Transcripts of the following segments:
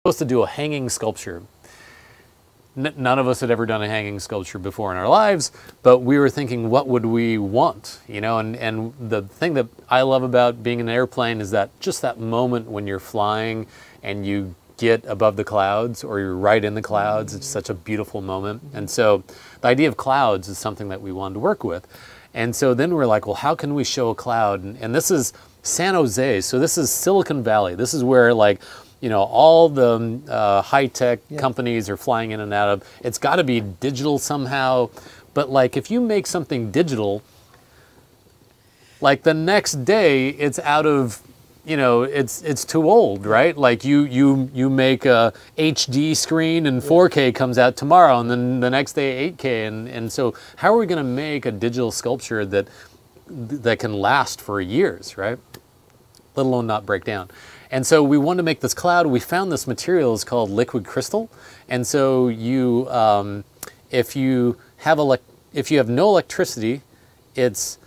Supposed to do a hanging sculpture. None of us had ever done a hanging sculpture before in our lives, but we were thinking, what would we want? You know, and the thing that I love about being in an airplane is that just that moment when you're flying and you get above the clouds or you're right in the clouds, it's such a beautiful moment. And so the idea of clouds is something that we wanted to work with. And so then we're like, well, how can we show a cloud? And this is San Jose, so this is Silicon Valley. This is where, like, you know, all the high-tech companies are flying in and out of. It's got to be digital somehow. But like, if you make something digital, like the next day it's out of, you know, it's too old, right? Like you make a HD screen and 4K comes out tomorrow, and then the next day 8K, and so how are we going to make a digital sculpture that can last for years, right? Let alone not break down. And so we wanted to make this cloud. We found this material is called liquid crystal. And so you, if you have no electricity, it's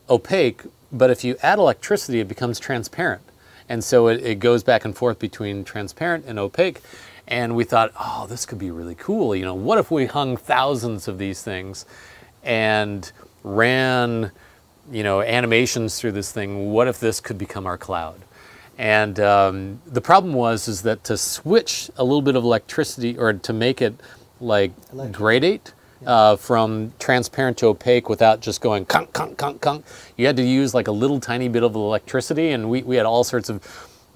opaque. But if you add electricity, it becomes transparent. And so it goes back and forth between transparent and opaque. And we thought, oh, this could be really cool. You know, what if we hung thousands of these things and ran, you know, animations through this thing? What if this could become our cloud? And the problem is that to switch a little bit of electricity, or to make it like gradate from transparent to opaque without just going conk, conk, conk, conk, you had to use like a little tiny bit of electricity, and we had all sorts of,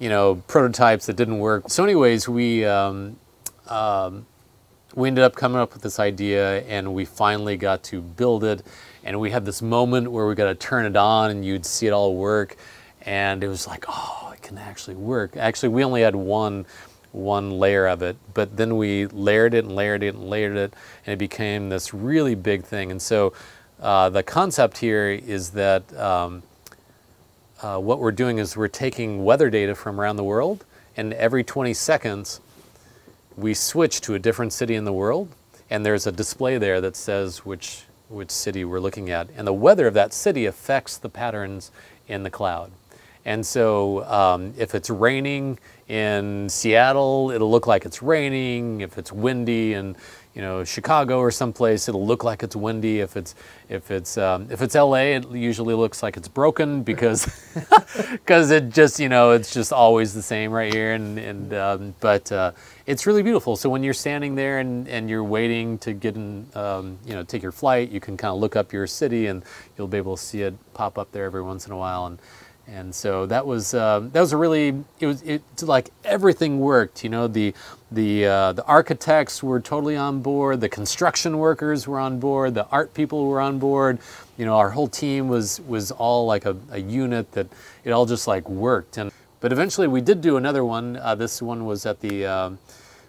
you know, prototypes that didn't work. So anyways, we ended up coming up with this idea, and we finally got to build it, and we had this moment where we got to turn it on and you'd see it all work, and it was like, oh, can actually work. Actually, we only had one layer of it, but then we layered it and layered it and layered it, and it became this really big thing. And so the concept here is that what we're doing is we're taking weather data from around the world, and every 20 seconds we switch to a different city in the world, and there's a display there that says which city we're looking at, and the weather of that city affects the patterns in the cloud. And so if it's raining in Seattle, it'll look like it's raining. If it's windy in, you know, Chicago or someplace, it'll look like it's windy. If it's LA, it usually looks like it's broken because it just, you know, it's just always the same right here. But it's really beautiful. So when you're standing there and you're waiting to get in, you know, take your flight, you can kind of look up your city and you'll be able to see it pop up there every once in a while. And so that was a really, it's like everything worked. You know, the architects were totally on board, the construction workers were on board, the art people were on board. You know, our whole team was all like a unit, that it all just like worked. But eventually we did do another one. This one was at the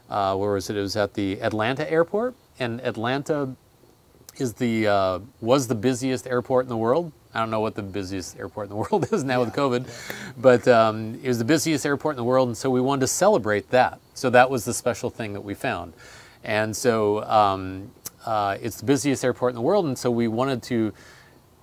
where was it? It was at the Atlanta airport, and Atlanta was the busiest airport in the world. I don't know what the busiest airport in the world is now with COVID, but it was the busiest airport in the world, and so we wanted to celebrate that. So that was the special thing that we found. And so it's the busiest airport in the world, and so we wanted to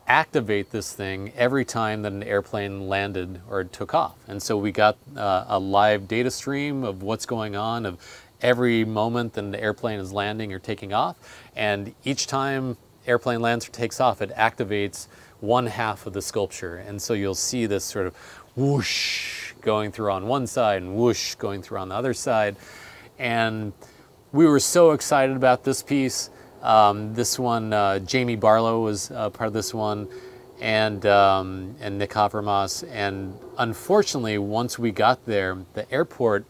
activate this thing every time that an airplane landed or took off. And so we got a live data stream of what's going on, of every moment that an airplane is landing or taking off, and each time airplane lands or takes off, it activates one half of the sculpture. And so you'll see this sort of whoosh going through on one side and whoosh going through on the other side. And we were so excited about this piece. This one, Jamie Barlow was part of this one, and Nick Habermas. And unfortunately, once we got there, the airport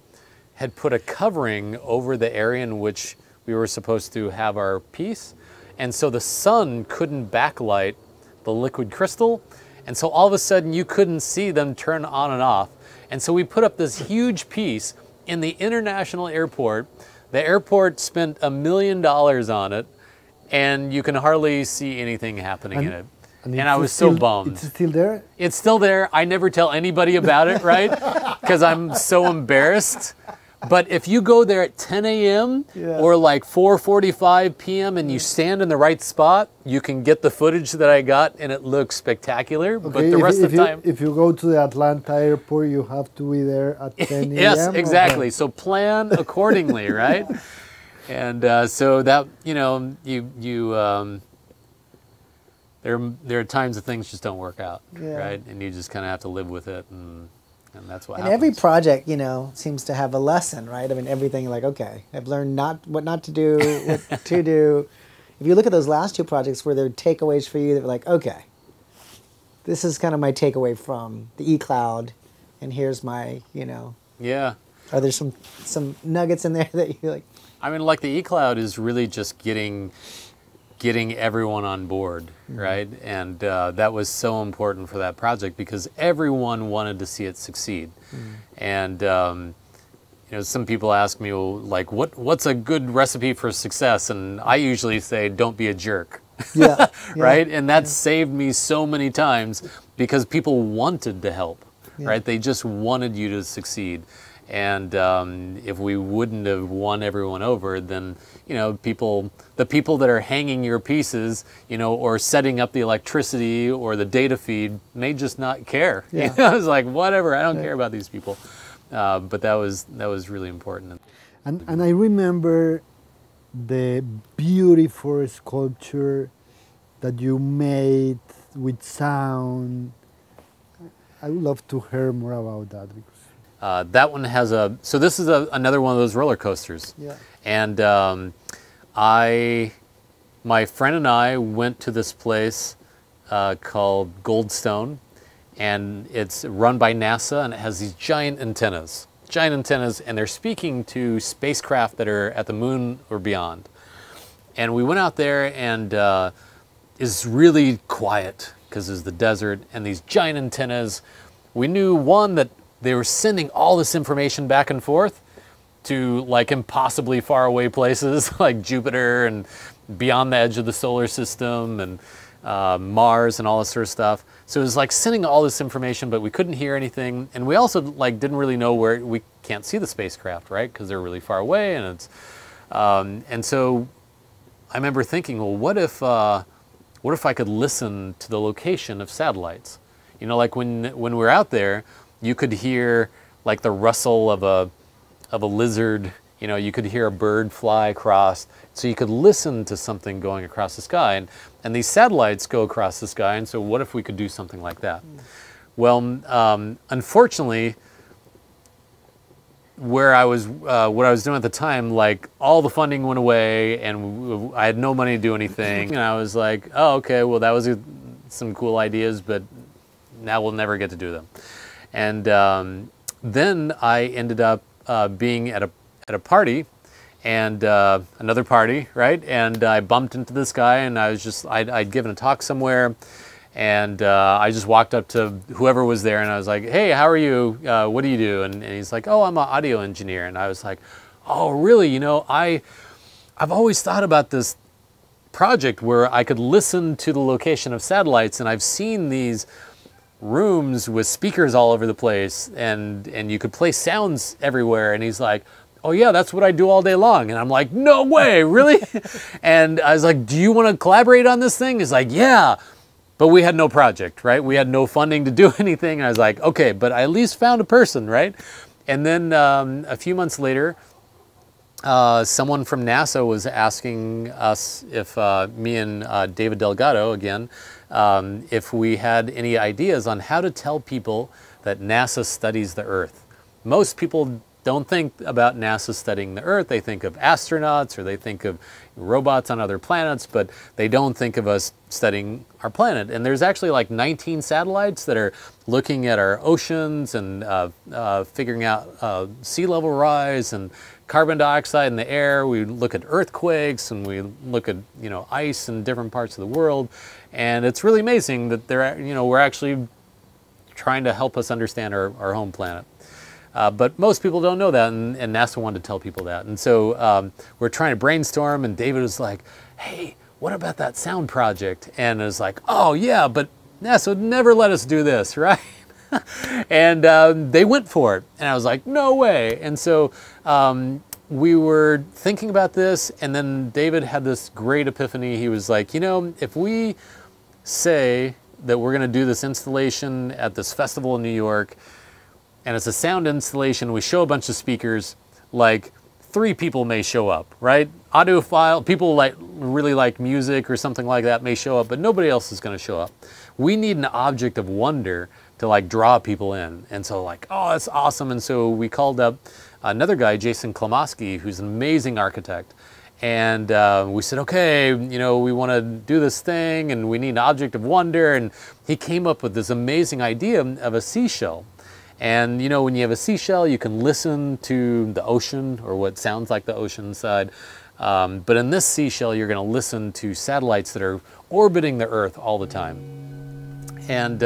had put a covering over the area in which we were supposed to have our piece. And so the sun couldn't backlight the liquid crystal, and so all of a sudden you couldn't see them turn on and off. And so we put up this huge piece in the international airport. The airport spent $1 million on it, and you can hardly see anything happening in it. And I was so bummed. It's still there? It's still there. I never tell anybody about it, right? Because I'm so embarrassed. But if you go there at 10 a.m. or like 4:45 p.m. and you stand in the right spot, you can get the footage that I got and it looks spectacular. Okay, but the rest of the time... If you go to the Atlanta airport, you have to be there at 10 a.m. Yes, exactly. So plan accordingly, right? And so that, there are times that things just don't work out, right? And you just kind of have to live with it, and that's what happens. And every project, seems to have a lesson, right? I mean, everything like, okay, I've learned what not to do, what to do. If you look at those last two projects where there are takeaways for you, that were like, okay, this is kind of my takeaway from the eCloud, and here's my, Yeah. Are there some nuggets in there that you like? I mean, like the eCloud is really just getting everyone on board, right? And that was so important for that project because everyone wanted to see it succeed. And some people ask me, well, like, what's a good recipe for success? And I usually say, don't be a jerk. Yeah. Right? And that saved me so many times because people wanted to help, right? They just wanted you to succeed. And if we wouldn't have won everyone over, then the people that are hanging your pieces, or setting up the electricity or the data feed may just not care. I was like, whatever, I don't care about these people. But that was really important. And I remember the beautiful sculpture that you made with sound. I would love to hear more about that. That one has so this is another one of those roller coasters. Yeah. And my friend and I went to this place called Goldstone, and it's run by NASA, and it has these giant antennas, and they're speaking to spacecraft that are at the moon or beyond. And we went out there, and it's really quiet because it's the desert, and these giant antennas. We knew, one, that they were sending all this information back and forth to like impossibly far away places like Jupiter and beyond the edge of the solar system and Mars and all this sort of stuff. So it was like sending all this information, but we couldn't hear anything. And we also like didn't really know where, we can't see the spacecraft, right? Because they're really far away. And it's and so I remember thinking, well, what if I could listen to the location of satellites? Like when we're out there, you could hear like the rustle of a lizard. You could hear a bird fly across. So you could listen to something going across the sky. And these satellites go across the sky. And so what if we could do something like that? Well, unfortunately, what I was doing at the time, like all the funding went away, and I had no money to do anything. And I was like, oh, okay, well that was some cool ideas, but now we'll never get to do them. And then I ended up being at a party, and another party, right? And I bumped into this guy, and I'd given a talk somewhere, and I just walked up to whoever was there, and I was like, hey, how are you? What do you do? And he's like, oh, I'm an audio engineer. And I was like, oh, really? I've always thought about this project where I could listen to the location of satellites, and I've seen these rooms with speakers all over the place, and you could play sounds everywhere. And he's like, oh yeah, that's what I do all day long. And I'm like, no way, really? And I was like, do you want to collaborate on this thing? He's like, yeah. But we had no project, right? We had no funding to do anything. And I was like, okay, but I at least found a person, right? And then a few months later, someone from NASA was asking us if me and David Delgado, again, if we had any ideas on how to tell people that NASA studies the Earth. Most people don't think about NASA studying the Earth. They think of astronauts, or they think of robots on other planets, but they don't think of us studying our planet. And there's actually like 19 satellites that are looking at our oceans and figuring out sea level rise and carbon dioxide in the air. We look at earthquakes, and we look at ice in different parts of the world. And it's really amazing that we're actually trying to help us understand our home planet. But most people don't know that, and NASA wanted to tell people that. And so we're trying to brainstorm, and David was like, hey, what about that sound project? And it was like, oh yeah, but NASA would never let us do this, right? And they went for it. And I was like, no way. And so we were thinking about this, and then David had this great epiphany. He was like, you know, if we say that we're going to do this installation at this festival in New York, and it's a sound installation, we show a bunch of speakers, like 3 people may show up, right? Audiophile, people like really like music or something like that may show up, but nobody else is going to show up. We need an object of wonder to like draw people in. And so like, oh, that's awesome. And so we called up another guy, Jason Klomoski, who's an amazing architect. And we said, okay, you know, we want to do this thing and we need an object of wonder. And he came up with this amazing idea of a seashell. And you know, when you have a seashell, you can listen to the ocean or what sounds like the ocean side. But in this seashell, you're going to listen to satellites that are orbiting the Earth all the time. And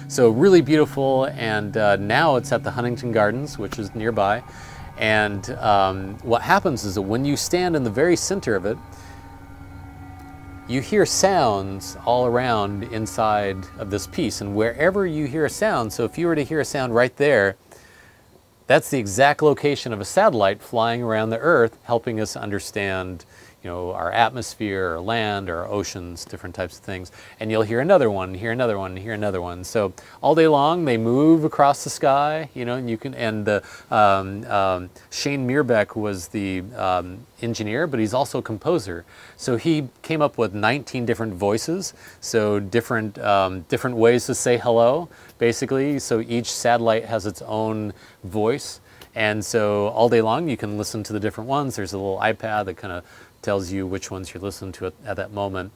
so really beautiful. And now it's at the Huntington Gardens, which is nearby. And what happens is that when you stand in the very center of it, you hear sounds all around inside of this piece. And wherever you hear a sound, so if you were to hear a sound right there, that's the exact location of a satellite flying around the Earth, helping us understand, you know, our atmosphere, our land, our oceans, different types of things. And you'll hear another one, hear another one, hear another one. So all day long, they move across the sky, you know, and you can, and Shane Meerbeck was the engineer, but he's also a composer. So he came up with 19 different voices, so different ways to say hello, basically. So each satellite has its own voice. And so all day long, you can listen to the different ones. There's a little iPad that kind of tells you which ones you're listening to at that moment.